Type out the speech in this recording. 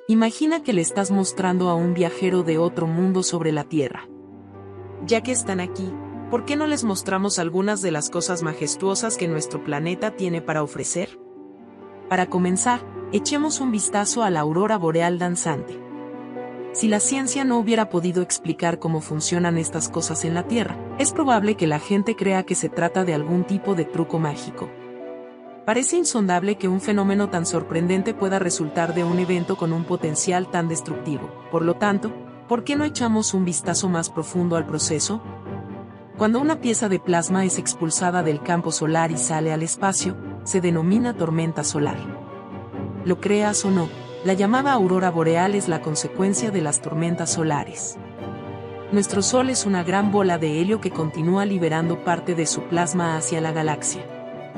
Imagina que le estás mostrando a un viajero de otro mundo sobre la Tierra. Ya que están aquí, ¿por qué no les mostramos algunas de las cosas majestuosas que nuestro planeta tiene para ofrecer? Para comenzar, echemos un vistazo a la aurora boreal danzante. Si la ciencia no hubiera podido explicar cómo funcionan estas cosas en la Tierra, es probable que la gente crea que se trata de algún tipo de truco mágico. Parece insondable que un fenómeno tan sorprendente pueda resultar de un evento con un potencial tan destructivo. Por lo tanto, ¿por qué no echamos un vistazo más profundo al proceso? Cuando una pieza de plasma es expulsada del campo solar y sale al espacio, se denomina tormenta solar. Lo creas o no, la llamada aurora boreal es la consecuencia de las tormentas solares. Nuestro Sol es una gran bola de helio que continúa liberando parte de su plasma hacia la galaxia.